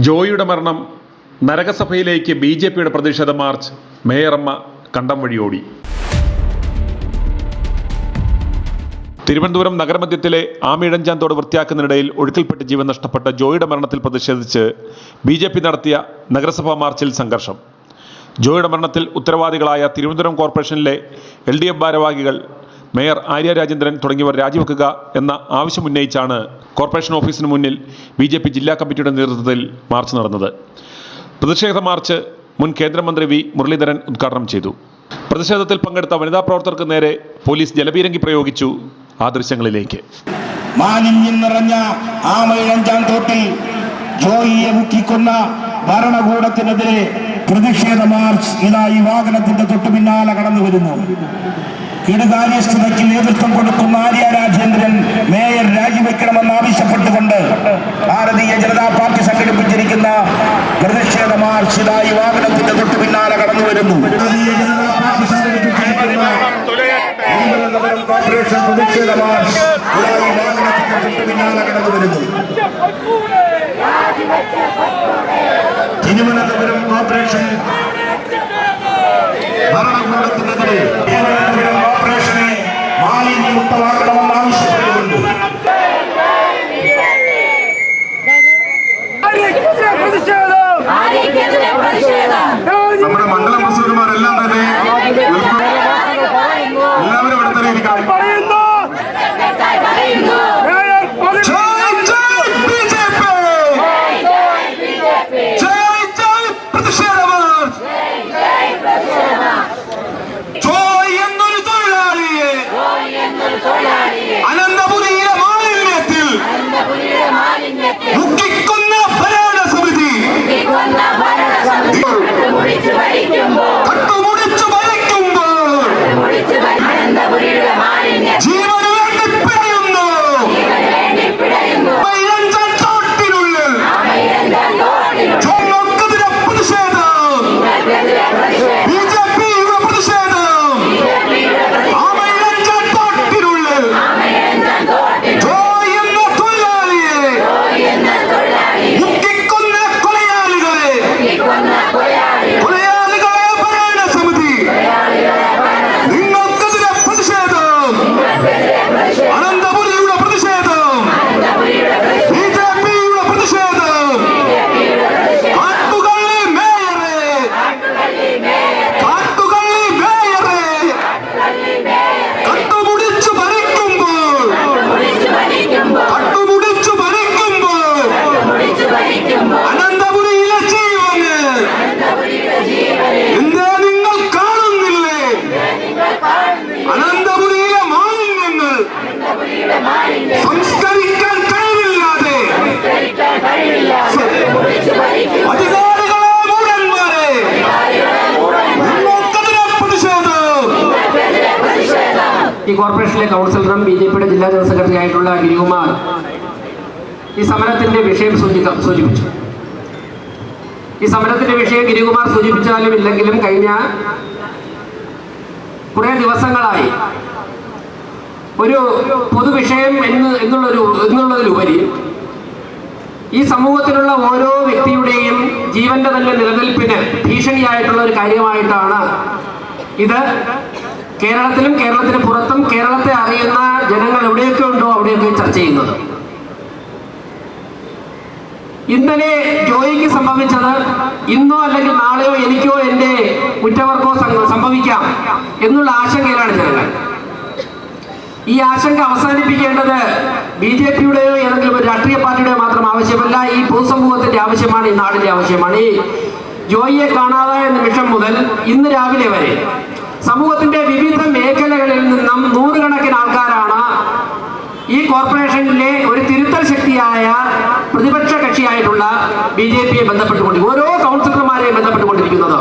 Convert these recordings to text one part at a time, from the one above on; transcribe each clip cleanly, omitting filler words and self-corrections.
ജോയിയുടെ മരണം നരകസഭയിലേക്ക് ബി.ജെ.പിയുടെ പ്രതിഷേധ മാർച്ച്. മേയറമ്മ കണ്ടം വഴിയോടി. തിരുവനന്തപുരം നഗരമധ്യത്തിലെ ആമിഴഞ്ചാൻ തോട് വൃത്തിയാക്കുന്നതിനിടയിൽ ഒഴുക്കിൽപ്പെട്ട് ജീവൻ നഷ്ടപ്പെട്ട ജോയിയുടെ മരണത്തിൽ പ്രതിഷേധിച്ച് ബി.ജെ.പി നടത്തിയ നഗരസഭാ മാർച്ചിൽ സംഘർഷം. ജോയിയുടെ മരണത്തിൽ ഉത്തരവാദികളായ തിരുവനന്തപുരം കോർപ്പറേഷനിലെ LDF ഭാരവാഹികൾ, മേയർ ആര്യ രാജേന്ദ്രൻ തുടങ്ങിയവർ രാജിവെക്കുക എന്ന ആവശ്യമുന്നയിച്ചാണ് കോർപ്പറേഷൻ ഓഫീസിന് മുന്നിൽ ബി.ജെ.പി ജില്ലാ കമ്മിറ്റിയുടെ നേതൃത്വത്തിൽ മാർച്ച് നടന്നത്. പ്രതിഷേധ മാർച്ച് മുൻ കേന്ദ്രമന്ത്രി വി. മുരളീധരൻ ഉദ്ഘാടനം ചെയ്തു. പ്രതിഷേധത്തിൽ പങ്കെടുത്ത വനിതാ പ്രവർത്തകർക്ക് നേരെ പോലീസ് ജലപീരങ്കി പ്രയോഗിച്ചു. ആ ദൃശ്യങ്ങളിലേക്ക്. മാലിന്യം നിറഞ്ഞ ആമയിഴഞ്ചാൻ തോട്ടിൽ ജോയിയെ മുക്കിക്കൊന്ന ഭരണകൂടത്തിനെതിരെ പ്രതിഷേധ മാർച്ച് ഇതാ ഈ വാഹനത്തിന്റെ തൊട്ടു പിന്നാലെ കടന്നു വരുന്നു. കീടുകാര്യസ്ഥതയ്ക്ക് നേതൃത്വം കൊടുക്കുന്ന ആര്യ രാജേന്ദ്രൻ മേയർ രാജിവെക്കണമെന്ന് ആവശ്യപ്പെട്ടുകൊണ്ട് ഭാരതീയ ജനതാ പാർട്ടി സംഘടിപ്പിച്ചിരിക്കുന്ന പ്രതിഷേധ മാർച്ച് ഇതാ ഈ വാഹനത്തിന്റെ തൊട്ടു പിന്നാലെ കടന്നു വരുന്നു. ഭാരതീയ ജനതാ പാർട്ടി സംഘടിപ്പിച്ചിരിക്കുന്ന കോർപ്പറേഷൻ പ്രതിഷേധ മാർച്ച് ഇതാ ഈ വാഹനത്തിന്റെ തൊട്ടു പിന്നാലെ കടന്നു വരുന്നു. തിരുവനന്തപുരം കോർപ്പറേഷൻ ഭരണകൂടത്തിനെതിരെ തിരുവനന്തപുരം കോർപ്പറേഷനെ മാലിന്യമുക്തമാക്കണമെന്ന് ആവശ്യപ്പെട്ടുകൊണ്ട് നമ്മുടെ മണ്ഡലം പ്രസിഡന്റുമാരെല്ലാം തന്നെ എല്ലാവരും ഇവിടെ തന്നെ ഇരിക്കാം. അനന്തപുരിയിലെ മാലിന്യത്തിൽ മുക്കിക്കൊന്ന ഭരണസമിതി കട്ടുമുടിച്ചു ഭരിക്കുമ്പോൾ ജീവന് വേണ്ടി പിടയുന്നു. തോട്ടിനുള്ളിൽ ചോങ്ങൾക്കെതിരെ പ്രതിഷേധം, ബി.ജെ.പിയുടെ പ്രതിഷേധം. സംസ്കരിക്കാൻ കഴിവില്ലാതെ അധികാരികളെ മൂടന്മാരെ പ്രതിഷേധം. ഈ കോർപ്പറേഷനിലെ കൗൺസിലറും ബി.ജെ.പിയുടെ ജില്ലാ ജനറൽ സെക്രട്ടറി ആയിട്ടുള്ള ഗിരികുമാർ ഈ സമരത്തിന്റെ വിഷയം സൂചിപ്പിച്ചു. ഈ സമരത്തിന്റെ വിഷയം ഗിരികുമാർ സൂചിപ്പിച്ചാലും ഇല്ലെങ്കിലും കഴിഞ്ഞ കുറെ ദിവസങ്ങളായി ഒരു പൊതുവിഷയം എന്നുള്ളതിലുപരി ഈ സമൂഹത്തിലുള്ള ഓരോ വ്യക്തിയുടെയും ജീവന്റെ തന്നെ നിലനിൽപ്പിന് ഭീഷണിയായിട്ടുള്ള ഒരു കാര്യമായിട്ടാണ് ഇത് കേരളത്തിലും കേരളത്തിന് പുറത്തും കേരളത്തെ അറിയുന്ന ജനങ്ങൾ എവിടെയൊക്കെ ഉണ്ടോ അവിടെയൊക്കെ ചർച്ച ചെയ്യുന്നത്. ഇന്നലെ ജോയിക്ക് സംഭവിച്ചത് ഇന്നോ അല്ലെങ്കിൽ നാളെയോ എനിക്കോ എൻ്റെ ഉറ്റവർക്കോ സംഭവിക്കാം എന്നുള്ള ആശങ്കയിലാണ് ജനങ്ങൾ. ഈ ആശങ്ക അവസാനിപ്പിക്കേണ്ടത് ബി.ജെ.പിയുടെയോ ഏതെങ്കിലും ഒരു രാഷ്ട്രീയ പാർട്ടിയുടെയോ മാത്രം ആവശ്യമല്ല, ഈ പൊതുസമൂഹത്തിന്റെ ആവശ്യമാണ്, ഈ നാടിന്റെ ആവശ്യമാണ്. ഈ ജോയിയെ കാണാതായ നിമിഷം മുതൽ ഇന്ന് രാവിലെ വരെ സമൂഹത്തിന്റെ വിവിധ മേഖലകളിൽ നിന്നും നൂറുകണക്കിന് ആൾക്കാരാണ് ഈ കോർപ്പറേഷനിലെ ഒരു തിരുത്തൽ ശക്തിയായ പ്രതിപക്ഷ കക്ഷിയായിട്ടുള്ള ബി.ജെ.പിയെ ഓരോ കൗൺസിലർമാരെയും ബന്ധപ്പെട്ടുകൊണ്ടിരിക്കുന്നത്.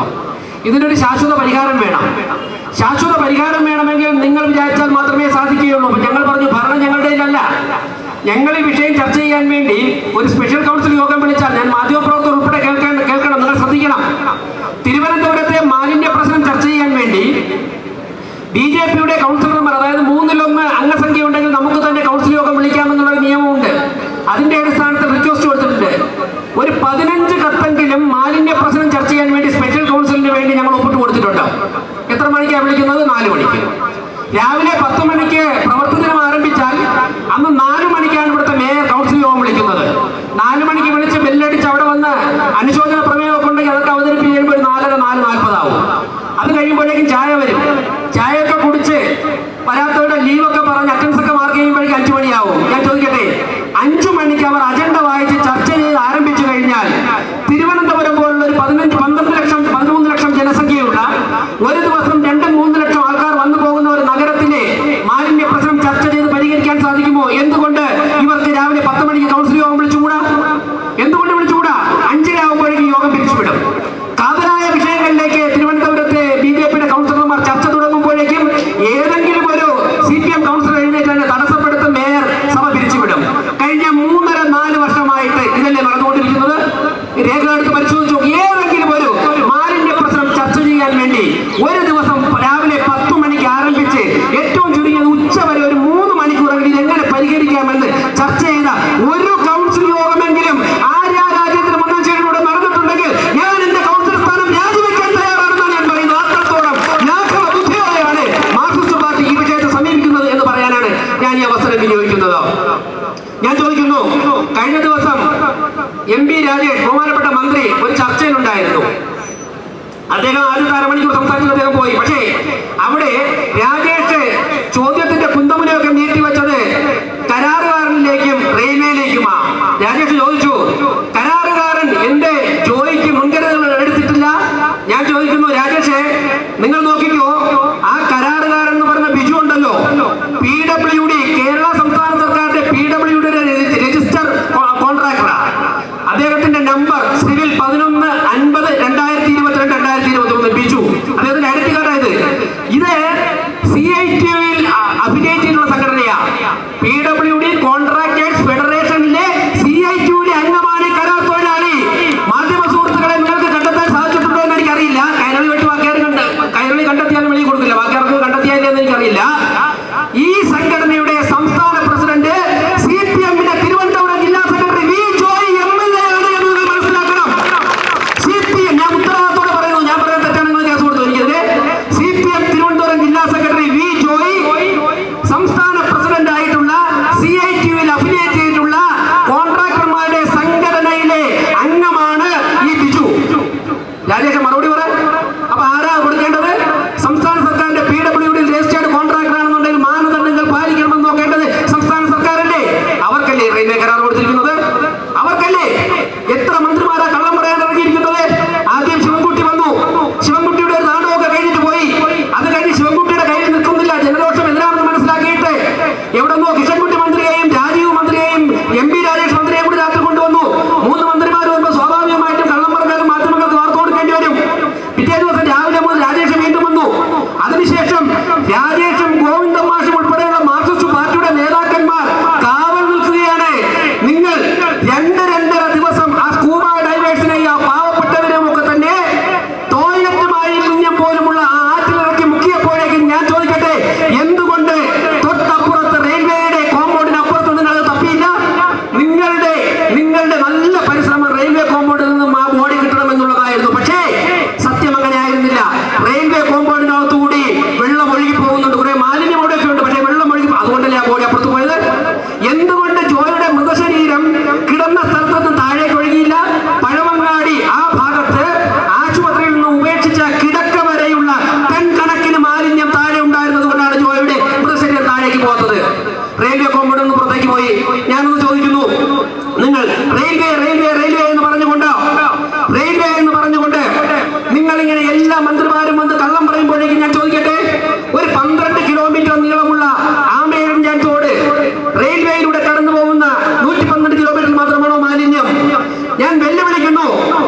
ഇതിനൊരു ശാശ്വത പരിഹാരം വേണം. ശാശ്വത പരിഹാരം വേണമെങ്കിൽ നിങ്ങൾ വിചാരിച്ചാൽ മാത്രമേ സാധിക്കുകയുള്ളൂ. ഞങ്ങൾ പറഞ്ഞു, ഭരണം ഞങ്ങളുടെ അല്ല. ഞങ്ങൾ ഈ വിഷയം ചർച്ച ചെയ്യാൻ വേണ്ടി ഒരു സ്പെഷ്യൽ കൗൺസിൽ യോഗം വിളിച്ചാൽ, ഞാൻ മാധ്യമപ്രവർത്തകർ ഉൾപ്പെടെ കേൾക്കണം, നിങ്ങൾ ശ്രദ്ധിക്കണം. തിരുവനന്തപുരത്തെ മാലിന്യ പ്രശ്നം ചർച്ച ചെയ്യാൻ വേണ്ടി ബി.ജെ.പിയുടെ കൗൺസിലർമാർ, അതായത് 1/3 അംഗസംഖ്യ ഉണ്ടെങ്കിൽ നമുക്ക് തന്നെ കൗൺസിൽ യോഗം വിളിക്കാമെന്നുള്ള നിയമമുണ്ട്. അതിന്റെ അടിസ്ഥാനത്തിൽ റിക്വസ്റ്റ് കൊടുത്തിട്ടുണ്ട്. ഒരു 15 15 കത്തെങ്കിലും മാലിന്യ പ്രശ്നം ചർച്ച ചെയ്യാൻ വേണ്ടി സ്പെഷ്യൽ കൗൺസിലിന് വേണ്ടി ഞങ്ങൾ ഒപ്പിട്ട് കൊടുത്തിട്ടുണ്ട്. എത്ര മണിക്കാണ് വിളിക്കുന്നത്? 4 മണിക്ക്. രാവിലെ 10 മണിക്ക് പ്രവൃത്തി ദിനം ആരംഭിച്ചാൽ അന്ന് 4 മണിക്കാണ് ഇവിടുത്തെ മേയർ കൗൺസിൽ യോഗം വിളിക്കുന്നത്. 4 മണിക്ക് വിളിച്ച് ബെല്ലടിച്ച് അവിടെ വന്ന് അനുശോചന പ്രമേയമൊക്കെ ഉണ്ടെങ്കിൽ അതൊക്കെ അവതരിപ്പിച്ച് കഴിയുമ്പോൾ ഒരു 4:30, 4:40 ആവും. അത് കഴിയുമ്പോഴേക്കും ചായ വരും. ചായയൊക്കെ കുടിച്ച് വരാത്തവരുടെ ലീവൊക്കെ പറഞ്ഞ് അറ്റൻസ് ഒക്കെ മാർക്ക് ചെയ്യുമ്പോഴേക്കും 5 മണിയാവും. ഞാൻ ചോദിക്കട്ടെ, 5 മണിക്ക് അവർ അജണ്ട വായിച്ച് ചർച്ച ചെയ്ത് ആരംഭിച്ചു കഴിഞ്ഞാൽ തിരുവനന്തപുരം പോലുള്ള ഒരു 12 ലക്ഷം 13 ലക്ഷം ജനസംഖ്യയുള്ള ഒരു ദിവസം 2-3 ലക്ഷം ആൾക്കാർ വന്നു പോകുന്ന ഒരു നഗരത്തിലെ മാലിന്യ പ്രശ്നം ചർച്ച ചെയ്ത് പരിഹരിക്കാൻ സാധിക്കുമോ? എന്തുകൊണ്ട് ഇവർക്ക് രാവിലെ 10 മണിക്ക് കൗൺസിൽ യോഗം വിളിച്ചുകൂടാ? എന്തുകൊണ്ട് വിളിച്ചുകൂടാ? 5:30 ആകുമ്പോഴേക്കും യോഗം പിരിച്ചുവിടും. കാതലായ വിഷയങ്ങളിലേക്ക് തിരുവനന്തപുരത്തെ BJP-യുടെ കൗൺസിലർമാർ ചർച്ച തുടങ്ങുമ്പോഴേക്കും ഏതെങ്കിലും ഒരു CPM കൗൺസിലർ എഴുന്നേറ്റ് തടസ്സപ്പെടുത്തും, മേയർ സഭ പിരിച്ചുവിടും. കഴിഞ്ഞ 3.5-4 വർഷമായിട്ട് ഇതല്ലേ നടന്നുകൊണ്ടിരിക്കുന്നത്? രേഖ എടുത്ത് പരിശോധിച്ചു. ഏതെങ്കിലും ഒരു മാലിന്യ പ്രശ്നം ചർച്ച ചെയ്യാൻ വേണ്ടി ഒരു ദിവസം രാവിലെ 10 മണിക്ക് ആരംഭിച്ച് ഏറ്റവും ചുരുങ്ങിയത് ഉച്ച വരെ ഒരു 3 മണിക്കൂറെങ്കിലും ഇതെങ്ങനെ പരിഹരിക്കാമെന്ന് ചർച്ച ചെയ്ത ഒരു കൗൺസിൽ യോഗമെങ്കിലും ആര്യ രാജേന്ദ്ര മുന്നേറ്റത്തിലൂടെ നടന്നിട്ടുണ്ടെങ്കിൽ ഞാൻ എന്റെ കൗൺസിൽ സ്ഥാനം രാജിവെക്കാൻ തയ്യാറാണെന്നാണ് ഞാൻ പറയുന്നത്. അത്രത്തോളം ലാഘവ ബുദ്ധിയോടെയാണ് മാർക്സിസ്റ്റ് പാർട്ടി ഈ വിഷയത്തെ സമീപിക്കുന്നത് എന്ന് പറയാനാണ് ഞാൻ ഈ അവസരം വിനിയോഗിക്കുന്നത്. ഞാൻ ചോദിക്കുന്നു, കഴിഞ്ഞ ദിവസം MP രാജേഷ്, ബഹുമാനപ്പെട്ട മന്ത്രി, ഒരു ചർച്ചയിലുണ്ടായിരുന്നു. അദ്ദേഹം ആദ്യത്തെ അരമണിക്കൂർ സംസാരിച്ച് അദ്ദേഹം പോയി. പക്ഷേ അവിടെ രാജേഷ് ചോദ്യത്തിന്റെ കുന്തമുനയൊക്കെ നീട്ടിവെച്ചത് കരാറുകാരനിലേക്കും റെയിൽവേയിലേക്കുമാണ്. രാജേഷ് ചോദിച്ചു, കരാറുകാരൻ എന്റെ ജോലിക്ക് മുൻകരുതലുകൾ എടുത്തിട്ടില്ല. ഞാൻ ചോദിക്കുന്നു, രാജേഷ് നിങ്ങൾ നോക്കിക്കോ, ആ കരാറുകാരൻ എന്ന് പറഞ്ഞ ബിജു ഉണ്ടല്ലോ, PWD, കേരള സംസ്ഥാന സർക്കാരിന്റെ PWD രജിസ്റ്റർ കോൺട്രാക്ടറാണ്. അദ്ദേഹത്തിന്റെ നമ്പർ സിവിൽ 11-50-2022-2023 ബിജു, അദ്ദേഹത്തിന്റെ ഐഡന്റി കാർഡായത്. ഇത് CITU-ൽ അഫിലിയേറ്റ് ചെയ്തിട്ടുള്ള സംഘടനയാണ്. PWD കോൺട്രാക്ടേഴ്സ് ഫെഡറേഷനിലെ CITU-ലെ അംഗമാണ് ഈ കരാർ തൊഴിലാളി. മാധ്യമ സുഹൃത്തുക്കളെ, നിങ്ങൾക്ക് കണ്ടെത്താൻ സാധിച്ചിട്ടുണ്ടോ എന്ന് എനിക്കറിയില്ല. കൈരളി കണ്ടെത്തിയാലും വെളിയിൽ കൊടുക്കില്ല, ബാക്കിയാർക്ക് കണ്ടെത്തിയാലും എന്ന് എനിക്കറിയില്ല. ഈ സംഘടനയുടെ സംസ്ഥാന പ്രസിഡന്റ് CPM-ന്റെ തിരുവനന്തപുരം ജില്ലാ സെക്രട്ടറി വി ജോയ് MLA ആണ് എന്ന് നിങ്ങൾ മനസ്സിലാക്കണം. CPM, ഞാൻ ഉത്തരവാദിത്തോടെ പറയുന്നു, ഞാൻ പറയാൻ തെറ്റാണ് നിങ്ങൾ കേസ് കൊടുത്തു എനിക്കെതിരെ. CPM തിരുവനന്തപുരം ജില്ലാ സെക്രട്ടറി വി ജോയ് സംസ്ഥാന പ്രസിഡന്റ് ആയിട്ടുള്ള CITU-ൽ അഫിലിയേറ്റ് ചെയ്തിട്ടുള്ള കോൺട്രാക്ടർമാരുടെ സംഘടനയിലെ അംഗമാണ് ഈ ബിജു. രാജേഷ് മറുപടി പറ. അപ്പൊ ആരാ കൊടുക്കേണ്ടത്? സംസ്ഥാന സർക്കാരിന്റെ PWD രജിസ്റ്റേർഡ് കോൺട്രാക്ടർ ആണെന്നുണ്ടെങ്കിൽ മാനദണ്ഡങ്ങൾ പാലിക്കണമെന്ന് നോക്കേണ്ടത് സംസ്ഥാന സർക്കാരല്ലേ? അവർക്കല്ലേ റെയിൽവേ കരാർ കൊടുത്തിരിക്കുന്നത്? അവർക്കല്ലേ? എത്ര മന്ത്രിമാരാ കള്ളം പറയാൻ ഇറങ്ങിയിരിക്കുന്നത്? ആദ്യം ശിവൻകുട്ടി വന്നു. ശിവൻകുട്ടിയുടെ ഒരു നാടകമൊക്കെ കഴിഞ്ഞിട്ട് പോയി. അത് കഴിഞ്ഞ് ശിവൻകുട്ടിയുടെ കയ്യിൽ നിൽക്കുന്നില്ല, ജനരോഷം എതിരാണെന്ന് മനസ്സിലാക്കിയിട്ട് എവിടെന്നോ കിഷൻകുട്ടി മന്ത്രിയെയും രാജീവ് മന്ത്രിയെയും MP രാജേഷ് മന്ത്രിയെയും കൂടി രാത്രി കൊണ്ടുവന്നു. 3 മന്ത്രിമാർ വരുമ്പോൾ സ്വാഭാവികമായിട്ടും കള്ളം പറഞ്ഞാലും മാധ്യമങ്ങൾക്ക് വാർത്ത കൊടുക്കേണ്ടി വരും. പിറ്റേ ദിവസം രാവിലെ മുതൽ രാജേഷ് വീണ്ടും വന്നു. അതിനുശേഷം രാജേഷും ഗോവിന്ദൻ മാഷും ഉൾപ്പെടെയുള്ള മാർക്സിസ്റ്റ് പാർട്ടിയുടെ നേതാക്കന്മാർ കാവൽ നിൽക്കുകയാണ്. നിങ്ങൾ 2-2.5 ദിവസം ആ സ്കൂബ ഡൈവേഴ്സിനെയും ആ പാവപ്പെട്ടവരെയും ഒക്കെ തന്നെ ടോയ്ലറ്റ് മാലിന്യം പോലുമുള്ള ആ ആറ്റിലിറക്കി മുക്കിയപ്പോഴേക്കും ഞാൻ ചോദിക്കട്ടെ, എന്തുകൊണ്ട് തൊട്ടപ്പുറത്ത് റെയിൽവേയുടെ കോമ്പൗണ്ടിനപ്പുറത്ത് നിങ്ങൾ തപ്പിയില്ല? നിങ്ങളുടെ നല്ല പരിശ്രമം റെയിൽവേ കോമ്പൗണ്ടിൽ നിന്നും ആ ബോഡി കിട്ടണമെന്നുള്ളതായിരുന്നു. പക്ഷേ സത്യം അങ്ങനെ ആയിരുന്നില്ല. റെയിൽവേ കോമ്പൗണ്ടിനകത്തുകൂടി വെള്ളം ഒഴുകി പോകുന്നുണ്ട്. കുറെ മാലിന്യം അവിടെയൊക്കെ ഉണ്ട്, പക്ഷേ വെള്ളം ഒഴുകി, അതുകൊണ്ടല്ലേ ആ ബോഡി അപ്പുറത്ത് പോയത്? എന്തുകൊണ്ട് ജോയുടെ മൃതശരീരം കിടന്ന സ്ഥലത്ത് നിന്ന് താഴേക്ക് ഒഴുകിയില്ല? പഴവങ്ങാടി ആ ഭാഗത്ത് ആശുപത്രിയിൽ നിന്ന് ഉപേക്ഷിച്ച കിടക്ക വരെയുള്ള ടൺ കണക്കിന് മാലിന്യം താഴെ ഉണ്ടായിരുന്നത് കൊണ്ടാണ് ജോയുടെ മൃതശരീരം താഴേക്ക് പോകുന്നത്. റെയിൽവേ കോമ്പൗണ്ടിൽ നിന്ന് പുറത്തേക്ക് പോയി. ഞാനൊന്ന് ചോദിക്കുന്നു, നിങ്ങൾ റെയിൽവേ എന്ന് പറഞ്ഞുകൊണ്ട് നിങ്ങൾ ഇങ്ങനെ എല്ലാ മന്ത്രിമാരും വന്ന് കള്ളം പറയുമ്പോഴേക്കും ഞാൻ ചോദിക്കട്ടെ, ഒരു 12 കിലോമീറ്റർ നീളമുള്ള ആമേഴഞ്ചാൻ തോട് റെയിൽവേയിലൂടെ കടന്നു പോകുന്ന 112 കിലോമീറ്റർ മാത്രമാണോ മാലിന്യം? ഞാൻ വെല്ലുവിളിക്കുന്നു,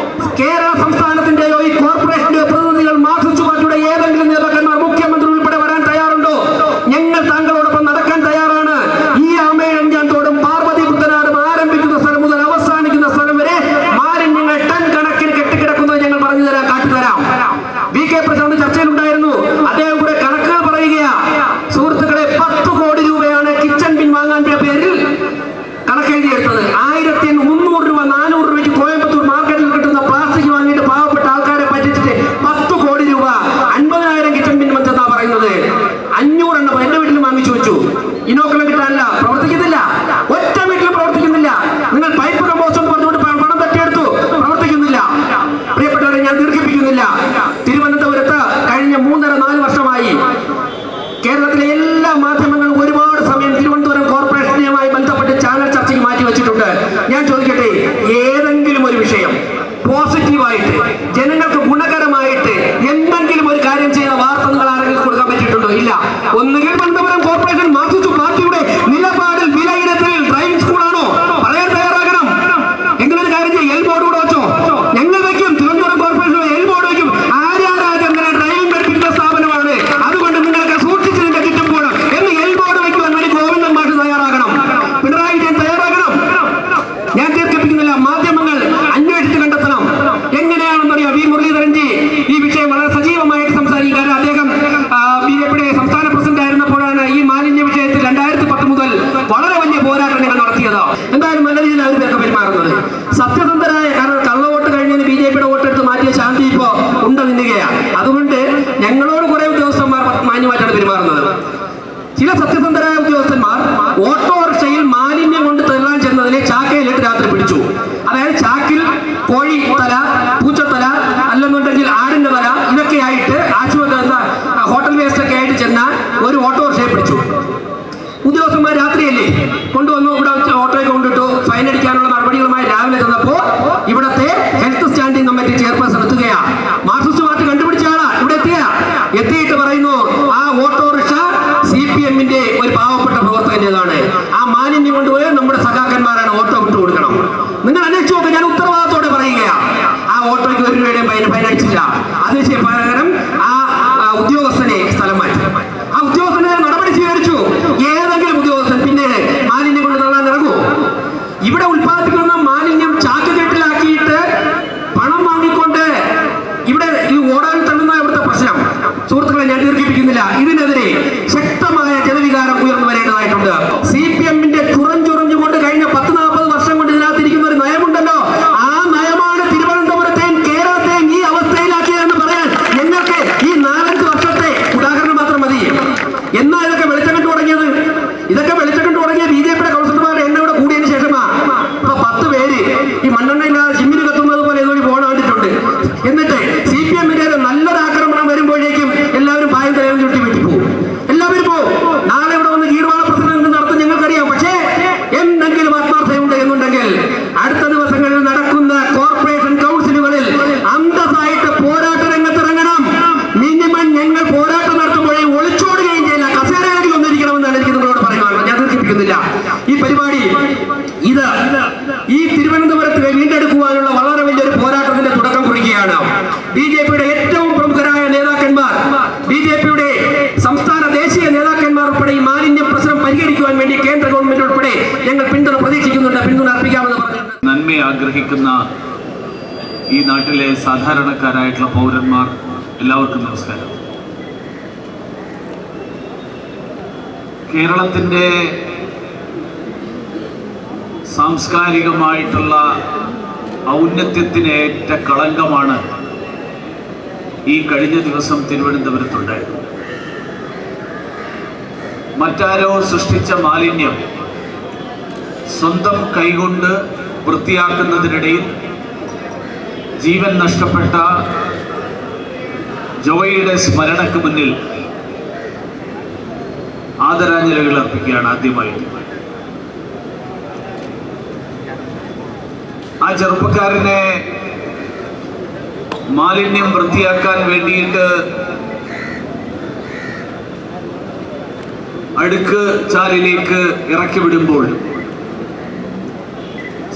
കേരള സംസ്ഥാനത്തിന്റെയോ ഈ കോർപ്പറേഷന്റെ പ്രതിനിധികൾ മാർക്സിസ്റ്റ് പാർട്ടിയുടെ ഏതെങ്കിലും നേതാക്കന്മാർ, മുഖ്യമന്ത്രി ഉൾപ്പെടെ വരാൻ തയ്യാറുണ്ടോ? ഞങ്ങൾ താങ്കളോടൊപ്പം നടക്കാൻ തയ്യാറാണ്. ഈ ആമേഴഞ്ചാൻ തോടും പാർവതി പുത്തനാടും ആരംഭിക്കുന്ന സ്ഥലം മുതൽ അവസാനിക്കുന്ന സ്ഥലം വരെ മാലിന്യങ്ങൾ ടൺ കണക്കിന് കെട്ടിക്കിടക്കുന്നത് ഞങ്ങൾ പറഞ്ഞു തരാം, കാട്ടുതരാം. VK പ്രശാന്ത് ചർച്ചയിലുണ്ടായിരുന്നു. അദ്ദേഹം കൂടെ കണക്കുകൾ പറയുകയാ. സുഹൃത്തുക്കളെ, 10 കോടി രൂപയാണ് കിച്ചൺ ബിൻ വാങ്ങാൻ പേരിൽ കണക്കെഴുതിയെടുത്തത്. 1300 രൂപ 400 രൂപയ്ക്ക് കോയമ്പത്തൂർ മാർക്കറ്റിൽ പോസിറ്റീവായിട്ട് ജനങ്ങൾക്ക് ഗുണകരമായിട്ട് എന്തെങ്കിലും ഒരു കാര്യം ചെയ്യുന്ന വാർത്ത നിങ്ങൾ ആരെങ്കിലും കൊടുക്കാൻ പറ്റിയിട്ടുണ്ടോ? ഇല്ല. ഒന്നുകിൽ തിരുവനന്തപുരം കോർപ്പറേഷൻ മാർക്സിസ്റ്റ് പാർട്ടിയുടെ നിലപാടിൽ വിലയിരുത്തൽ ഡ്രൈവിംഗ് സ്കൂളാണോ പറയാൻ തയ്യാറാകണം. എങ്ങനൊരു കാര്യം ചെയ്യും, എൽ ബോർഡ് കൂടെ വെച്ചോ, ഞങ്ങൾ വയ്ക്കും. തിരുവനന്തപുരം കോർപ്പറേഷൻ എൽ ബോർഡ് വയ്ക്കും. ആര്യാരാജ് അങ്ങനെ ഡ്രൈവിംഗ് പഠിപ്പിക്കുന്ന സ്ഥാപനമാണ്, അതുകൊണ്ട് നിങ്ങൾക്ക് സൂക്ഷിച്ചതിന്റെ ചുറ്റും പോകണം എന്ന് എൽ ബോർഡ് വയ്ക്കുവാൻ വേണ്ടി ഗോവിന്ദൻ മാഷ് തയ്യാറാകണം, പിണറായി വിജയൻ തയ്യാറാകണം. ഞാൻ തീർപ്പിക്കുന്നില്ല, മാധ്യമങ്ങൾ അന്വേഷിച്ച് കണ്ടെത്തണം. എങ്ങനെയാണെന്നറിയാം, വി മുരളീധരൻജി ഈ വിഷയം വളരെ സജീവമായിട്ട് സംസാരിക്കും. കാരണം അദ്ദേഹം ബിജെപിയുടെ സംസ്ഥാന പ്രസിഡന്റ് ആയിരുന്നപ്പോഴാണ് ഈ മാലിന്യ വിഷയത്തിൽ 2010 മുതൽ വളരെ വലിയ പോരാട്ടം ഞങ്ങൾ നടത്തിയത്. എന്തായാലും നല്ല രീതിയിൽ അവർ പേർക്ക് പെരുമാറുന്നത് സത്യസന്ധരായ, കാരണം കള്ളവോട്ട് കഴിഞ്ഞതിന് ബിജെപിയുടെ വോട്ടെടുത്ത് മാറ്റിയ ശാന്തി ഇപ്പോ ഉണ്ട് നിന്നുകയാണ്. അതുകൊണ്ട് ഞങ്ങളോട് കുറെ ഉദ്യോഗസ്ഥന്മാർ മാന്യമായിട്ടാണ് പെരുമാറുന്നത്. ചില സത്യസന്ധരായ ഉദ്യോഗസ്ഥന്മാർ ഓട്ടോറിക്ഷയിൽ മാലിന്യം കൊണ്ട് തള്ളാൻ ചെന്നതിനെ ചാക്കയിലിട്ട് രാത്രി പിടിച്ചു. അതായത് ചാക്കിൽ കോഴി തല, പൂച്ചത്തല, അല്ലെന്നുണ്ടെങ്കിൽ ആടിന്റെ തല, ഇതൊക്കെ ആയിട്ട് ഹോട്ടൽ വേസ്റ്റ് ഒക്കെ ആയിട്ട് ചെന്ന ഒരു ഓട്ടോറിക്ഷയെ പിടിച്ചു. ഉദ്യോഗസ്ഥന്മാർ രാത്രിയല്ലേ കൊണ്ടുവന്നു, ഇവിടെ ഓട്ടോയെ കൊണ്ടിട്ടു. ഫൈൻ അടിക്കാനുള്ള നടപടികളുമായി രാവിലെ ചെന്നപ്പോ ഇവിടത്തെ ഹെൽത്ത് സ്റ്റാൻഡിംഗ് കമ്മിറ്റി ചെയർപേഴ്സൺ എത്തുകയാണ്. മാർക്സിസ്റ്റ് പാർട്ടി കണ്ടുപിടിച്ച ആളാ ഇവിടെ എത്തിയിട്ട് പറയുന്നു, ആ ഓട്ടോറിക്ഷ CPM-ന്റെ ഒരു പാവപ്പെട്ട പ്രവർത്തകന്റേതാണ്. ആ മാലിന്യം കൊണ്ടുപോയി നമ്മുടെ സഖാക്കന്മാരാണ് ഓട്ടോ വിട്ടു കൊടുക്കണം. നിങ്ങൾ അന്വേഷിച്ചു നോക്കുക, ഞാൻ ഉത്തരവാദിത്തോടെ പറയുകയാണ്. ആ ഓട്ടോയ്ക്ക് 1 രൂപയുടെയും ഫൈൻ അടിച്ചില്ല. അതിന് പകരം ആ ഉദ്യോഗസ്ഥനെ സ്ഥലം മാറ്റി. ആ ഉദ്യോഗസ്ഥനെ നടപടി സ്വീകരിച്ചു. ഏതെങ്കിലും ഉദ്യോഗസ്ഥൻ പിന്നെ മാലിന്യം കൊണ്ട് തള്ളാൻ ഇറങ്ങൂ? ഇവിടെ ഉത്പാദിപ്പിക്കുന്ന മാലിന്യം ചാക്കുകെട്ടിലാക്കിയിട്ട് പണം വാങ്ങിക്കൊണ്ട് ഇവിടെ ഈ ഓടാൻ തള്ളുന്ന ഇവിടുത്തെ പ്രശ്നം. സുഹൃത്തുക്കളെ, ഞാൻ ദീർഘിപ്പിക്കുന്നില്ല. ഇതിനെതിരെ ശക്തമായ ജനവികാരം ഉയർന്നു വരേണ്ടതായിട്ടുണ്ട്. CPM-ന്റെ ചുറഞ്ഞുകൊണ്ട് കഴിഞ്ഞ 10-40 വർഷം കൊണ്ട് ഇതിനകത്തിരിക്കുന്ന ഒരു നയമുണ്ടല്ലോ, ആ നയമാണ് തിരുവനന്തപുരത്തെയും കേരളത്തെയും ഈ അവസ്ഥയിലാക്കിയതെന്ന് പറയാൻ ഞങ്ങൾക്ക് ഈ 4-5 വർഷത്തെ ഉദാഹരണം മാത്രം മതി. എന്നാ ഇതൊക്കെ വെളിച്ചം കണ്ടു തുടങ്ങിയത്? ഇതൊക്കെ വെളിച്ചം കണ്ടു തുടങ്ങിയ BJP-യുടെ കൗൺസിലർമാരുടെ എണ്ണം ഇവിടെ കൂടിയതിനു ശേഷമാണ്. ഇപ്പൊ 10 പേര് ഈ മണ്ണെണ്ണയില്ലാതെ ജിമ്മിന് കത്തുന്നത് പോലെ ഇതൊരു ഫോൺ കണ്ടിട്ടുണ്ട്. എന്നിട്ട് CPM-ന്റെ നല്ലൊരു ആക്രമണം വരുമ്പോഴേക്കും എല്ലാവരും പായം തലയും ചുട്ടി വെട്ടിപ്പോവും. എല്ലാവരും പോവും. നാളെ ഇവിടെ വന്ന് കീഴ്വാണ പ്രസിഡന്റ് നടത്തും, ഞങ്ങൾക്കറിയാം. പക്ഷേ എന്തെങ്കിലും ആത്മാർത്ഥതയുണ്ട് എന്നുണ്ടെങ്കിൽ അടുത്ത ദിവസങ്ങളിൽ നടക്കുന്ന കോർപ്പറേഷൻ കൗൺസിലുകളിൽ അന്തസ്സായിട്ട് പോരാട്ട രംഗത്തിറങ്ങണം. മിനിമം ഞങ്ങൾ പോരാട്ടം നടത്തുമ്പോഴേ ഒളിച്ചോടുകയും ചെയ്യില്ല, കസേരയിൽ വന്നിരിക്കണമെന്നാണ് എനിക്ക് നിങ്ങളോട് പറയുവാനുള്ളത്. ഞാൻ ദീർഘിപ്പിക്കുന്നില്ല. ഈ പരിപാടി ഈ തിരുവനന്തപുരത്ത് വീണ്ടെടുക്കുവാനുള്ള വളരെ വലിയൊരു പോരാട്ടത്തിന്റെ തുടക്കം കുറിക്കുകയാണ്. BJP-യുടെ ഏറ്റവും പ്രമുഖരായ നേതാക്കന്മാർ, BJP-യുടെ സംസ്ഥാന ദേശീയ നേതാക്കന്മാർ ഉൾപ്പെടെ ഈ മാലിന്യ പ്രശ്നം പരിഹരിക്കുവാൻ വേണ്ടി കേന്ദ്ര ഗവൺമെന്റ് ഉൾപ്പെടെ ഞങ്ങൾ പിന്തുണ പ്രതീക്ഷിക്കുന്നുണ്ട്, പിന്തുണ അർപ്പിക്കാമെന്ന് പറഞ്ഞിട്ടുണ്ട്. നന്മ ആഗ്രഹിക്കുന്ന ഈ നാട്ടിലെ സാധാരണക്കാരായിട്ടുള്ള പൗരന്മാർ എല്ലാവർക്കും നമസ്കാരം. കേരളത്തിൻ്റെ സാംസ്കാരികമായിട്ടുള്ള ഔന്നത്യത്തിനേറ്റ കളങ്കമാണ് ഈ കഴിഞ്ഞ ദിവസം തിരുവനന്തപുരത്തുണ്ടായത്. മറ്റാരോ സൃഷ്ടിച്ച മാലിന്യം സ്വന്തം കൈകൊണ്ട് വൃത്തിയാക്കുന്നതിനിടയിൽ ജീവൻ നഷ്ടപ്പെട്ട ജോയിയുടെ സ്മരണയ്ക്ക് മുന്നിൽ ആദരാഞ്ജലികൾ അർപ്പിക്കുകയാണ് ആദ്യമായിട്ട്. ആ ചെറുപ്പക്കാരനെ മാലിന്യം വൃത്തിയാക്കാൻ വേണ്ടിയിട്ട് അടുക്ക് ചാലിലേക്ക് ഇറക്കി വിടുമ്പോൾ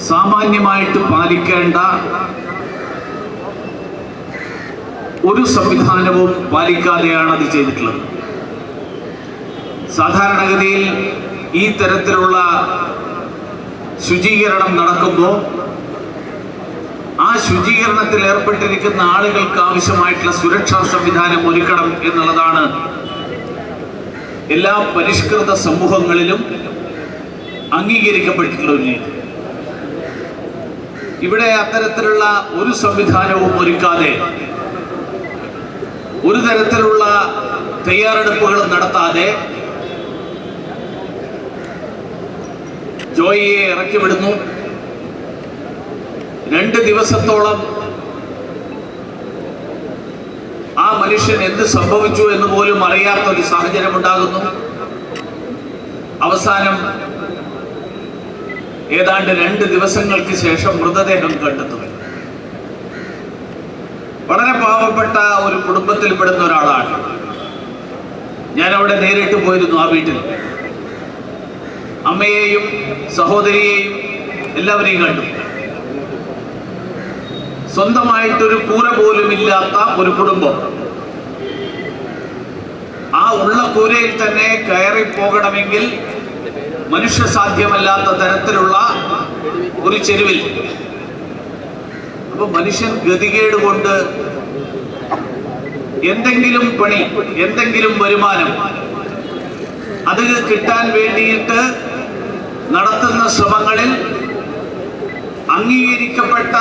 സാമാന്യമായിട്ട് പാലിക്കേണ്ട ഒരു സംവിധാനവും പാലിക്കാതെയാണ് അത് ചെയ്തിട്ടുള്ളത്. സാധാരണഗതിയിൽ ഈ തരത്തിലുള്ള ശുചീകരണം നടക്കുമ്പോൾ ആ ശുചീകരണത്തിൽ ഏർപ്പെട്ടിരിക്കുന്ന ആളുകൾക്ക് ആവശ്യമായിട്ടുള്ള സുരക്ഷാ സംവിധാനം ഒരുക്കണം എന്നുള്ളതാണ് എല്ലാ പരിഷ്കൃത സമൂഹങ്ങളിലും അംഗീകരിക്കപ്പെട്ടിട്ടുള്ള ഒരു രീതി. ഇവിടെ അത്തരത്തിലുള്ള ഒരു സംവിധാനവും ഒരുക്കാതെ, ഒരു തരത്തിലുള്ള തയ്യാറെടുപ്പുകളും നടത്താതെ ജോയിയെ ഇറക്കി വിടുന്നു. 2 ദിവസത്തോളം ആ മനുഷ്യൻ എന്ത് സംഭവിച്ചു എന്ന് പോലും അറിയാത്തൊരു സാഹചര്യം ഉണ്ടാകുന്നു. അവസാനം ഏതാണ്ട് 2 ദിവസങ്ങൾക്ക് ശേഷം മൃതദേഹം കണ്ടെത്തുന്നു. പാവപ്പെട്ട ഒരു കുടുംബത്തിൽപ്പെടുന്ന ഒരാളാണ്. ഞാൻ അവിടെ നേരിട്ട് പോയിരുന്നു. ആ വീട്ടിൽ അമ്മയെയും സഹോദരിയെയും എല്ലാവരെയും കണ്ടു. സ്വന്തമായിട്ടൊരു കൂര പോലും ഇല്ലാത്ത ഒരു കുടുംബം. ആ ഉള്ള കൂരയിൽ തന്നെ കയറി പോകണമെങ്കിൽ മനുഷ്യ സാധ്യമല്ലാത്ത തരത്തിലുള്ള ഒരു ചെരുവിൽ. അപ്പൊ മനുഷ്യൻ ഗതികേട് കൊണ്ട് എന്തെങ്കിലും പണി, എന്തെങ്കിലും വരുമാനം അത് കിട്ടാൻ വേണ്ടിയിട്ട് നടത്തുന്ന ശ്രമങ്ങളിൽ അംഗീകരിക്കപ്പെട്ട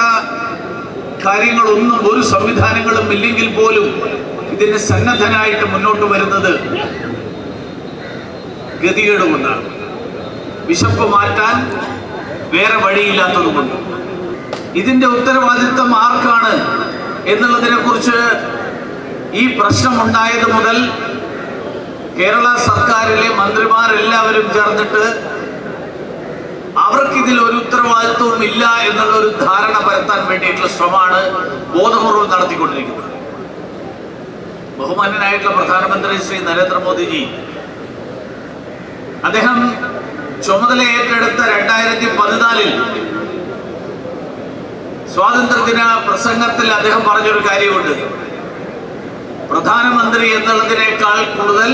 കാര്യങ്ങളൊന്നും, ഒരു സംവിധാനങ്ങളും ഇല്ലെങ്കിൽ പോലും ഇതിന് സന്നദ്ധനായിട്ട് മുന്നോട്ട് വരുന്നത് ഗതികേട് കൊണ്ടാണ്. വിശപ്പ് മാറ്റാൻ വേറെ വഴിയില്ലാത്തതുകൊണ്ട്. ഇതിന്റെ ഉത്തരവാദിത്വം ആർക്കാണ് എന്നുള്ളതിനെ കുറിച്ച് ഈ പ്രശ്നമുണ്ടായത് മുതൽ കേരള സർക്കാരിലെ മന്ത്രിമാരെല്ലാവരും ചേർന്നിട്ട് അവർക്കിതിൽ ഒരു ഉത്തരവാദിത്വവും ഇല്ല എന്നുള്ള ഒരു ധാരണ പരത്താൻ വേണ്ടിയിട്ടുള്ള ശ്രമമാണ് ബോധപൂർവം നടത്തിക്കൊണ്ടിരിക്കുന്നത്. ബഹുമാന്യനായിട്ടുള്ള പ്രധാനമന്ത്രി ശ്രീ നരേന്ദ്രമോദിജി, അദ്ദേഹം ചുമതല ഏറ്റെടുത്ത 2014 സ്വാതന്ത്ര്യദിന പ്രസംഗത്തിൽ അദ്ദേഹം പറഞ്ഞൊരു കാര്യമുണ്ട്. പ്രധാനമന്ത്രി എന്നുള്ളതിനേക്കാൾ കൂടുതൽ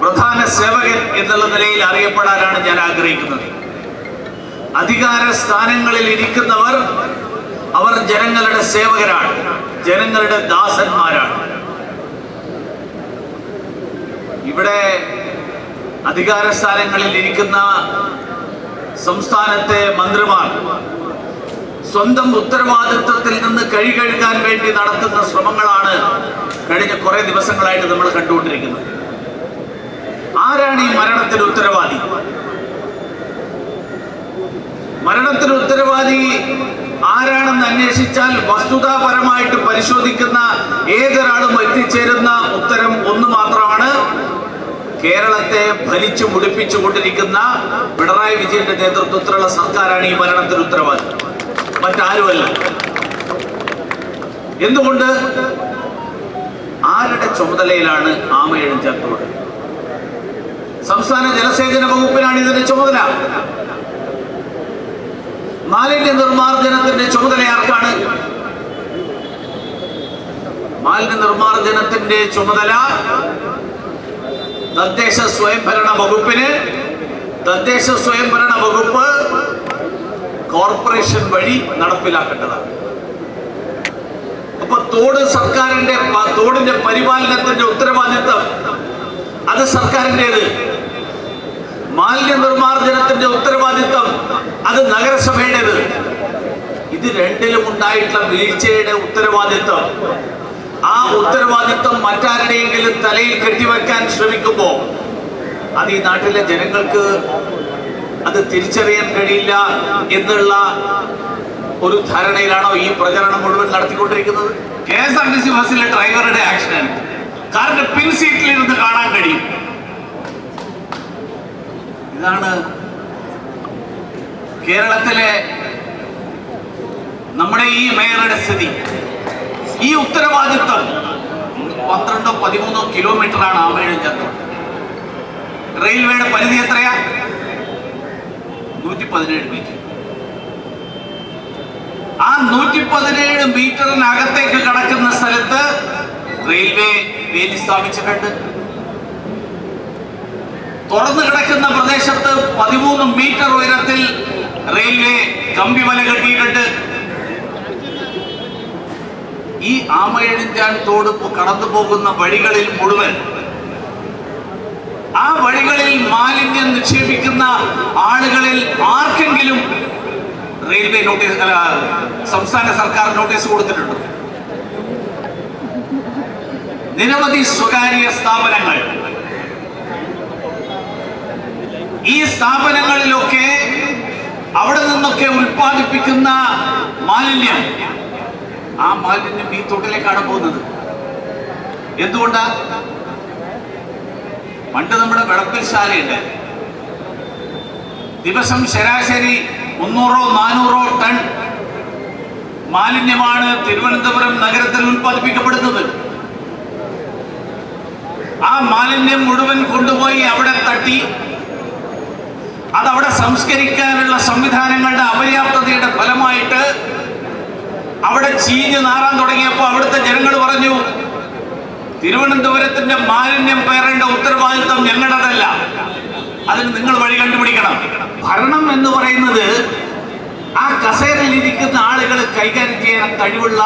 പ്രധാന സേവകൻ എന്നുള്ള നിലയിൽ അറിയപ്പെടാനാണ് ഞാൻ ആഗ്രഹിക്കുന്നത്. അധികാര സ്ഥാനങ്ങളിൽ ഇരിക്കുന്നവർ അവർ ജനങ്ങളുടെ സേവകരാണ്, ജനങ്ങളുടെ ദാസന്മാരാണ്. ഇവിടെ അധികാര സ്ഥാനങ്ങളിൽ ഇരിക്കുന്ന സംസ്ഥാനത്തെ മന്ത്രിമാർ സ്വന്തം ഉത്തരവാദിത്വത്തിൽ നിന്ന് കഴുകാൻ വേണ്ടി നടത്തുന്ന ശ്രമങ്ങളാണ് കഴിഞ്ഞ കുറെ ദിവസങ്ങളായിട്ട് നമ്മൾ കണ്ടുകൊണ്ടിരിക്കുന്നത്. ആരാണ് ഈ മരണത്തിന് ഉത്തരവാദി? മരണത്തിന് ഉത്തരവാദി ആരാണെന്ന് അന്വേഷിച്ചാൽ വസ്തുതാപരമായിട്ട് പരിശോധിക്കുന്ന ഏതൊരാളും എത്തിച്ചേരുന്ന ഉത്തരം ഒന്ന് മാത്രമാണ്: കേരളത്തെ ഭരിച്ചു മുടിപ്പിച്ചുകൊണ്ടിരിക്കുന്ന പിണറായി വിജയന്റെ നേതൃത്വത്തിലുള്ള സർക്കാരാണ് ഈ മരണത്തിന് ഉത്തരവാദി, മറ്റാരുമല്ല. എന്തുകൊണ്ട്? ആരുടെ ചുമതലയിലാണ് ആമയിഴഞ്ചാൻ തോട്? സംസ്ഥാന ജലസേചന വകുപ്പിനാണ് ഇതിന്റെ ചുമതല. മാലിന്യ നിർമ്മാർജ്ജനത്തിന്റെ ചുമതല ആർക്കാണ്? മാലിന്യ നിർമ്മാർജ്ജനത്തിന്റെ ചുമതല തദ്ദേശ സ്വയംഭരണ വകുപ്പിന്. തദ്ദേശ സ്വയംഭരണ വകുപ്പ് കോർപ്പറേഷൻ വഴി നടപ്പിലാക്കേണ്ടതാണ്. അപ്പൊ തോടിന്റെ പരിപാലനത്തിന്റെ ഉത്തരവാദിത്വം അത് സർക്കാരിൻ്റെത്. മാലിന്യ നിർമ്മാർജ്ജനത്തിന്റെ ഉത്തരവാദിത്വം അത് നഗരസഭയുടേത്. ഇത് രണ്ടിലും ഉണ്ടായിട്ടുള്ള വീഴ്ചയുടെ ഉത്തരവാദിത്വം, ആ ഉത്തരവാദിത്വം മറ്റാരുടെയെങ്കിലും തലയിൽ കെട്ടിവെക്കാൻ ശ്രമിക്കുമ്പോൾ അത് ഈ നാട്ടിലെ ജനങ്ങൾക്ക് അത് തിരിച്ചറിയാൻ കഴിയില്ല എന്നുള്ള ഒരു ധാരണയിലാണോ ഈ പ്രചരണം മുഴുവൻ നടത്തിക്കൊണ്ടിരിക്കുന്നത്? KSRTC ബസ്സിലെ ഡ്രൈവറുടെ ആക്ഷൻ കാറിന്റെ പിൻ സീറ്റിൽ ഇരുന്ന് കാണാൻ കഴിയും. ഇതാണ് കേരളത്തിലെ നമ്മുടെ ഈ മേയറുടെ സ്ഥിതി. ഈ ഉത്തരവാദിത്വം 12-13 കിലോമീറ്ററാണ് ആമയിഴഞ്ചാൻ. റെയിൽവേയുടെ പരിധി എത്രയാ? 117 മീറ്റർ. ആ 117 മീറ്ററിനകത്തേക്ക് കടക്കുന്ന സ്ഥലത്ത് റെയിൽവേ വേലി സ്ഥാപിച്ചിട്ടുണ്ട്. തുറന്നു കിടക്കുന്ന പ്രദേശത്ത് 13 മീറ്റർ ഉയരത്തിൽ റെയിൽവേ കമ്പിവല കെട്ടിയിട്ടുണ്ട്. ഈ ആമയിഴഞ്ചാൻ തോട് കടന്നു പോകുന്ന വഴികളിൽ മുഴുവൻ, ആ വഴികളിൽ മാലിന്യം നിക്ഷേപിക്കുന്ന ആളുകളിൽ ആർക്കെങ്കിലും റെയിൽവേ നോട്ടീസ്, സംസ്ഥാന സർക്കാർ നോട്ടീസ് കൊടുത്തിട്ടുണ്ട്? നിരവധി സ്വകാര്യ സ്ഥാപനങ്ങൾ, ഈ സ്ഥാപനങ്ങളിലൊക്കെ അവിടെ നിന്നൊക്കെ ഉൽപ്പാദിപ്പിക്കുന്ന മാലിന്യം, ആ മാലിന്യം ഈ തോട്ടിലേക്കാണ് പോകുന്നത്. എന്തുകൊണ്ടാ? പണ്ട് നമ്മുടെ വിളപ്പിൽ ശാലയുണ്ട്. ദിവസം ശരാശരി 300-400 ടൺ മാലിന്യമാണ് തിരുവനന്തപുരം നഗരത്തിൽ ഉൽപ്പാദിപ്പിക്കപ്പെടുന്നത്. ആ മാലിന്യം മുഴുവൻ കൊണ്ടുപോയി അവിടെ തട്ടി അതവിടെ സംസ്കരിക്കാനുള്ള സംവിധാനങ്ങളുടെ അപര്യാപ്തതയുടെ ഫലമായിട്ട് അവിടെ ചീഞ്ഞ് നാറാൻ തുടങ്ങിയപ്പോൾ അവിടുത്തെ ജനങ്ങൾ പറഞ്ഞു, തിരുവനന്തപുരത്തിന്റെ മാലിന്യം പേറേണ്ട ഉത്തരവാദിത്വം ഞങ്ങളുടേതല്ല, അതിന് നിങ്ങൾ വഴി കണ്ടുപിടിക്കണം. ഭരണം എന്ന് പറയുന്നത് ആ കസേരയിലിരിക്കുന്ന ആളുകൾ കൈകാര്യം ചെയ്യാൻ കഴിവുള്ള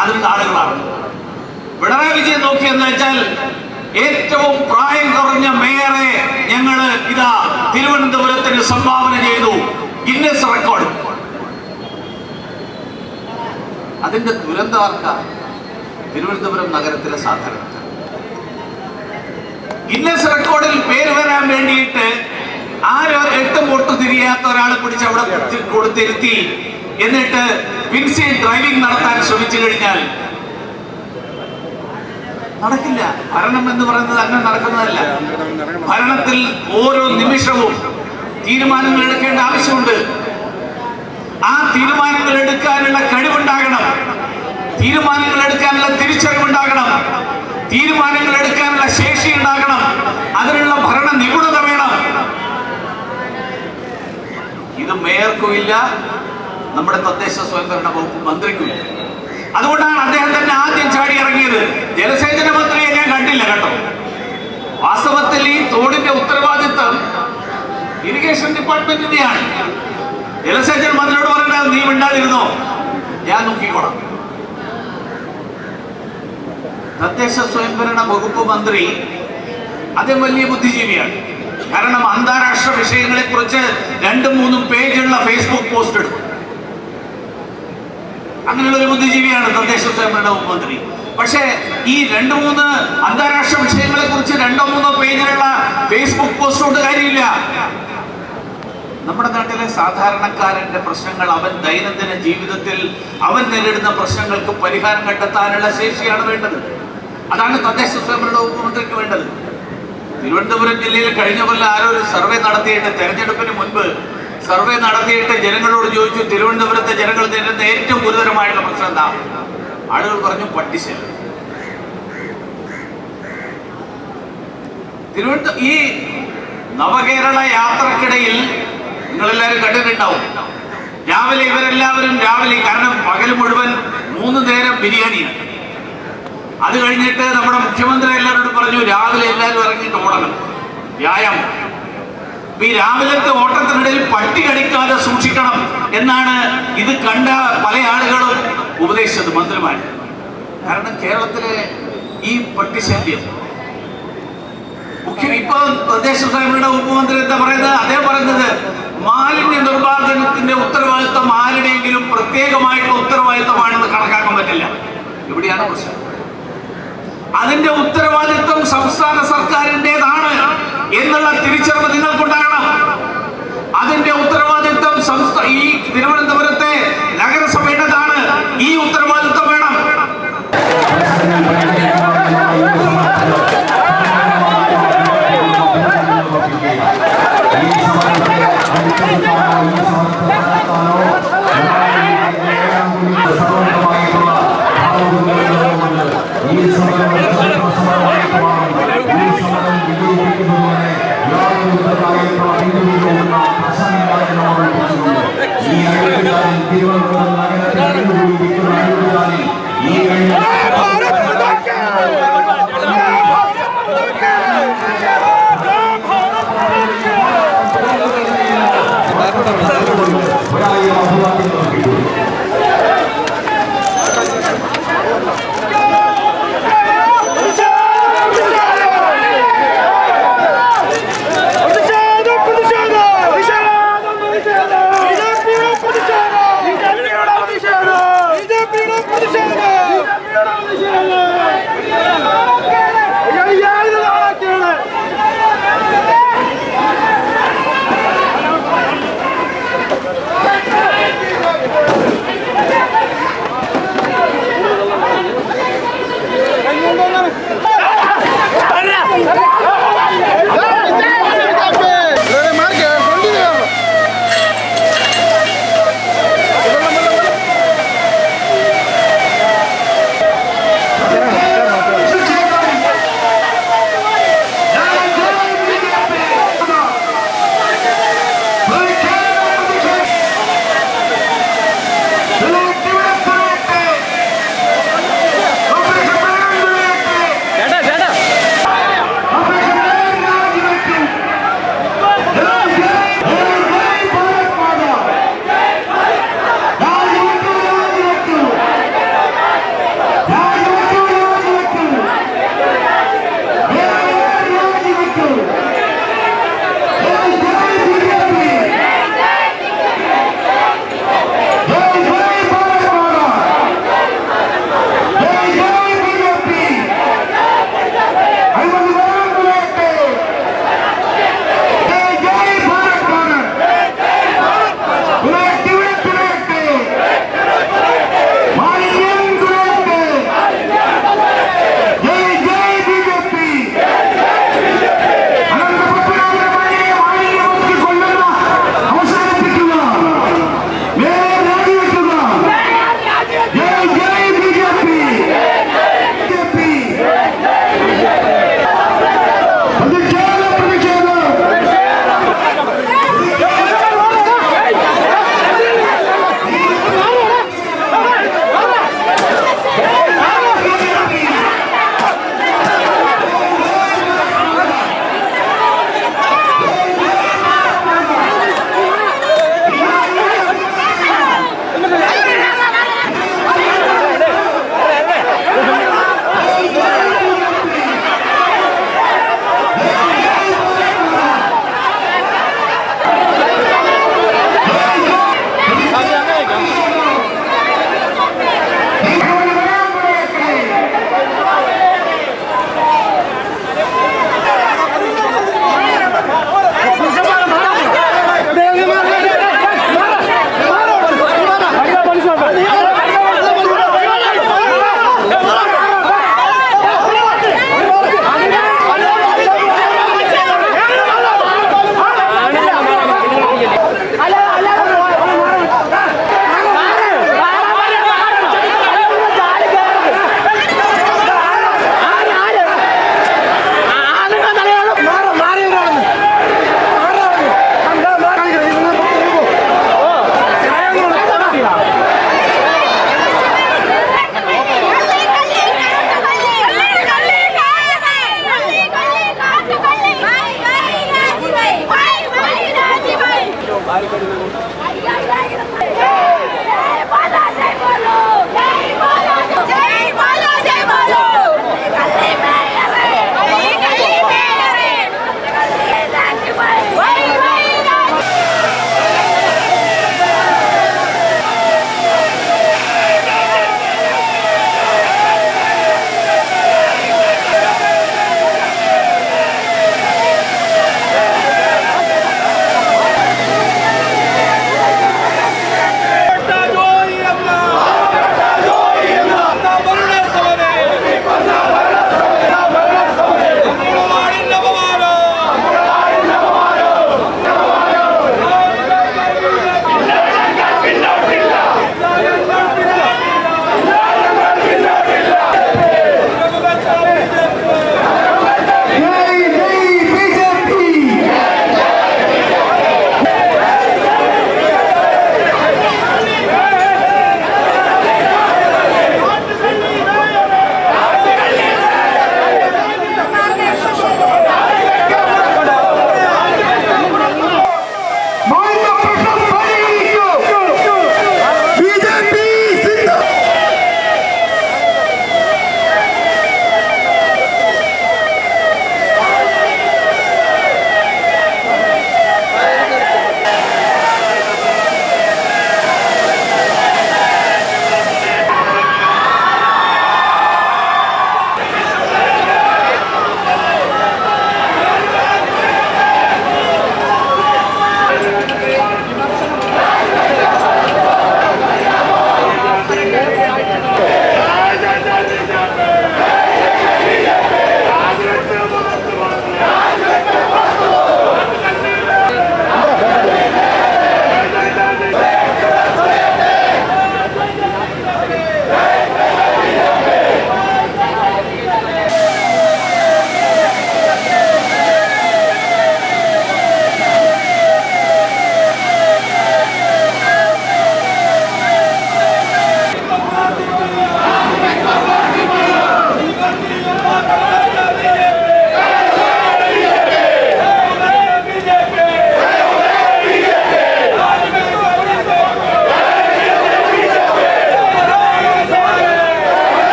അതിനുള്ള ആളുകളാണ്. പിണറായി വിജയൻ നോക്കിയെന്ന് വെച്ചാൽ ഏറ്റവും പ്രായം കുറഞ്ഞ മേയറെ ഞങ്ങൾ ഇതാ തിരുവനന്തപുരത്തിന് സംഭാവന ചെയ്തു, ഗിന്നസ് റെക്കോർഡ്. അതിന്റെ ദുരന്തമാർക്കാണ് തിരുവനന്തപുരം നഗരത്തിലെ സാധാരണക്കാർ. ഗിന്നസ് റെക്കോർഡിൽ പേര് വരാൻ വേണ്ടിയിട്ട് ആരോ 8 വോട്ട് തിരിയാത്ത ഒരാളെ പിടിച്ച് അവിടെ കൊടുത്തിരുത്തി എന്നിട്ട് വിൻസി ഡ്രൈവിംഗ് നടത്താൻ ശ്രമിച്ചു കഴിഞ്ഞാൽ നടക്കില്ല. ഭരണം എന്ന് പറയുന്നത് അങ്ങനെ നടക്കുന്നതല്ല. ഭരണത്തിൽ ഓരോ നിമിഷവും തീരുമാനങ്ങൾ എടുക്കേണ്ട ആവശ്യമുണ്ട്. ആ തീരുമാനങ്ങൾ എടുക്കാനുള്ള കഴിവുണ്ടാകണം, തീരുമാനങ്ങൾ എടുക്കാനുള്ള തിരിച്ചറിവുണ്ടാകണം, തീരുമാനങ്ങൾ എടുക്കാനുള്ള ശേഷി ഉണ്ടാകണം, അതിനുള്ള ഭരണ നിപുണത വേണം. ഇത് മേയർക്കും ഇല്ല, നമ്മുടെ തദ്ദേശ സ്വയംഭരണ വകുപ്പ് മന്ത്രിക്കും ഇല്ല. അതുകൊണ്ടാണ് അദ്ദേഹം തന്നെ ആദ്യം ചാടി ഇറങ്ങിയത്. ജലസേചന മന്ത്രിയെ ഞാൻ കണ്ടില്ല കേട്ടോ. വാസ്തവത്തിൽ ഈ തോടിന്റെ ഉത്തരവാദിത്വം ഇറിഗേഷൻ ഡിപ്പാർട്ട്മെന്റിന്റെയാണ്. ജലസേചന മന്ത്രിയോട് പറഞ്ഞാൽ നീ മിണ്ടാതിരുന്നോ, ഞാൻ നോക്കിക്കോളാം. തദ്ദേശ സ്വയംഭരണ വകുപ്പ് മന്ത്രി അദ്ദേഹം വലിയ ബുദ്ധിജീവിയാണ്. കാരണം അന്താരാഷ്ട്ര വിഷയങ്ങളെ കുറിച്ച് 2-3 പേജുള്ള ഫേസ്ബുക്ക് പോസ്റ്റ് എടുക്കും. അങ്ങനെയുള്ള ഒരു ബുദ്ധിജീവിയാണ് തദ്ദേശ സ്വയംഭരണ വകുപ്പ് മന്ത്രി. പക്ഷേ ഈ 2-3 അന്താരാഷ്ട്ര വിഷയങ്ങളെ കുറിച്ച് 2-3 പേജിലുള്ള ഫേസ്ബുക്ക് പോസ്റ്റ് കൊണ്ട് കാര്യമില്ല. നമ്മുടെ നാട്ടിലെ സാധാരണക്കാരന്റെ പ്രശ്നങ്ങൾ, അവൻ ദൈനംദിന ജീവിതത്തിൽ അവൻ നേരിടുന്ന പ്രശ്നങ്ങൾക്ക് പരിഹാരം കണ്ടെത്താനുള്ള ശേഷിയാണ് വേണ്ടത്. അതാണ് തദ്ദേശ സ്വയംഭരണ വകുപ്പ് മന്ത്രിക്ക് വേണ്ടത്. തിരുവനന്തപുരം ജില്ലയിൽ കഴിഞ്ഞ കൊല്ലം ആരോ ഒരു സർവേ നടത്തിയിട്ട്, തെരഞ്ഞെടുപ്പിന് മുൻപ് സർവേ നടത്തിയിട്ട് ജനങ്ങളോട് ചോദിച്ചു, തിരുവനന്തപുരത്തെ ജനങ്ങൾ നേരിടുന്ന ഏറ്റവും ഗുരുതരമായിട്ടുള്ള പ്രശ്നം എന്താ? ആളുകൾ പറഞ്ഞു പട്ടിശല്യം. ഈ നവകേരള യാത്രക്കിടയിൽ നിങ്ങളെല്ലാവരും കണ്ടിട്ടുണ്ടാവും, രാവിലെ ഇവരെല്ലാവരും കാരണം പകൽ മുഴുവൻ 3 നേരം ബിരിയാണിയാണ്. അത് കഴിഞ്ഞിട്ട് നമ്മുടെ മുഖ്യമന്ത്രി എല്ലാവരോടും പറഞ്ഞു രാവിലെ എല്ലാവരും ഇറങ്ങിയിട്ട് ഓടണം, വ്യായാമം. ഈ രാവിലത്തെ ഓട്ടത്തിനിടയിൽ പട്ടി കടിക്കാതെ സൂക്ഷിക്കണം എന്നാണ് ഇത് കണ്ട പല ആളുകളും ഉപദേശിച്ചത്, മന്ത്രിമാർ. കാരണം കേരളത്തിലെ ഈ പട്ടിശല്യം ഇപ്പൊ തദ്ദേശ സ്വയംഭരണ വകുപ്പ് മന്ത്രി എന്താ പറയുന്നത്? അതേ പറയുന്നത് മാലിന്യ നിർമ്മാർജ്ജനത്തിന്റെ ഉത്തരവാദിത്വം ആരുടെയെങ്കിലും പ്രത്യേകമായിട്ടുള്ള ഉത്തരവാദിത്വമാണെന്ന് കണക്കാക്കാൻ പറ്റില്ല. എവിടെയാണ് പ്രശ്നം? അതിന്റെ ഉത്തരവാദിത്വം സംസ്ഥാന സർക്കാരിൻ്റെതാണ് എന്നുള്ള തിരിച്ചറിവ് നിങ്ങൾക്കുണ്ടാകണം. അതിന്റെ ഉത്തരവാദിത്വം ഈ തിരുവനന്തപുരത്തെ നഗരസഭയുടേതാണ്. ഈ ഉത്തരവാദിത്വം വേണം.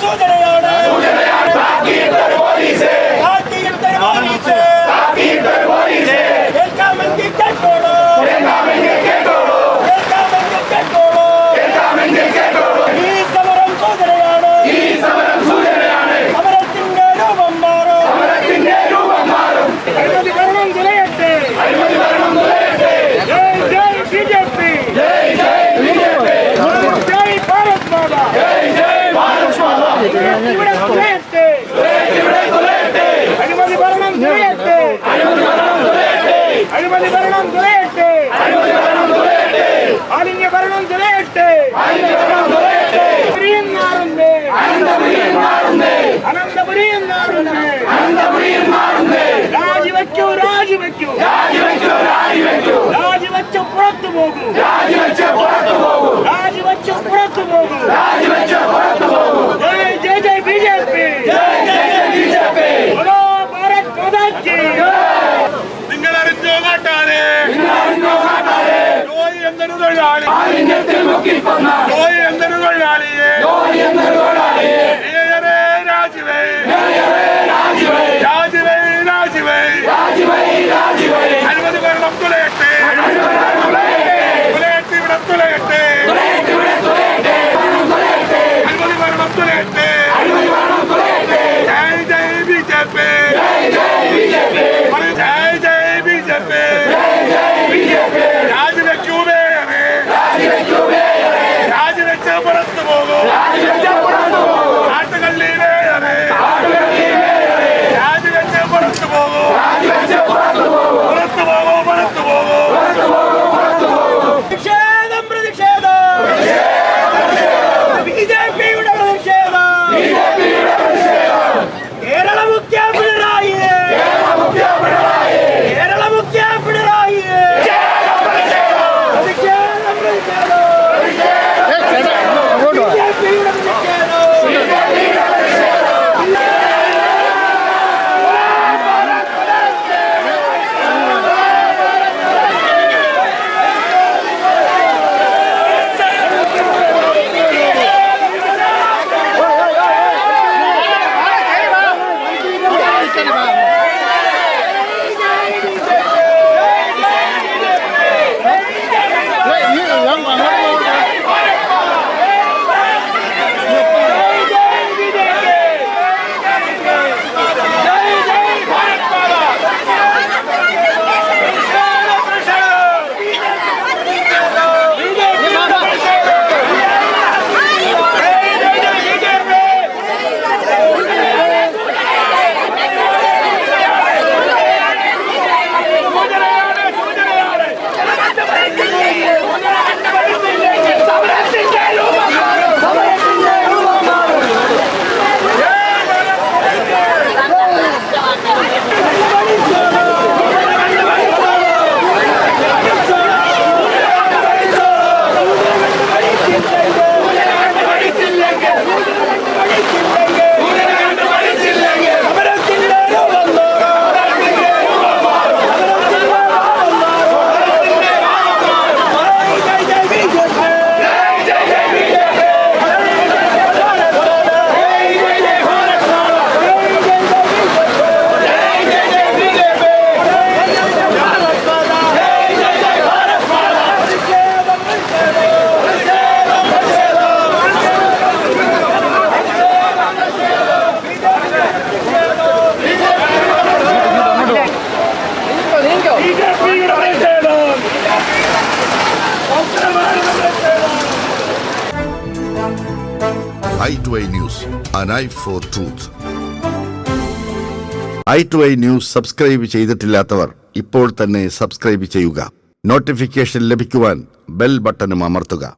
സൂചനയാണ് രാജിവെക്കൂ രാജിവെച്ചു പുറത്തു പോകൂ രാജിവെച്ചു പുറത്തു പോകൂ ജയ് ജയ് ജയ് ബിജെപി ബോലോ ഭാരത് മാതാ കി നിങ്ങൾ അറിഞ്ഞോ നാട്ടാരെ ജോയി എന്നൊരു തൊഴിലാളി ജോയി എന്നൊരു തൊഴിലാളിയെ രാജിവേ രാജിവേ രാജിവേ അനുമതി ഭരണം തുലയട്ടെ ഇവിടെ തുലയട്ടെ അനുമതി ഭരണം തുലയട്ടെ ജയ് ജയ് ബിജെപി ജയ് ജയ് ബിജെപി രാജിവെക്കൂ മേയറേ രാജിവെച്ച് പുറത്തു പോകൂ നാട്ടുകള്ളി മേയറേ രാജിവെച്ച് പുറത്തു പോകൂ പുറത്തു പോകൂ പ്രതിഷേധം ബിജെപിയുടെ പ്രതിഷേധം കേരള മുഖ്യ Pinarayi i2i News, an eye for truth. i2i News subscribe ചെയ്തിട്ടില്ലാത്തവർ ഇപ്പോൾ തന്നെ സബ്സ്ക്രൈബ് ചെയ്യുക. നോട്ടിഫിക്കേഷൻ ലഭിക്കുവാൻ ബെൽ ബട്ടണും അമർത്തുക.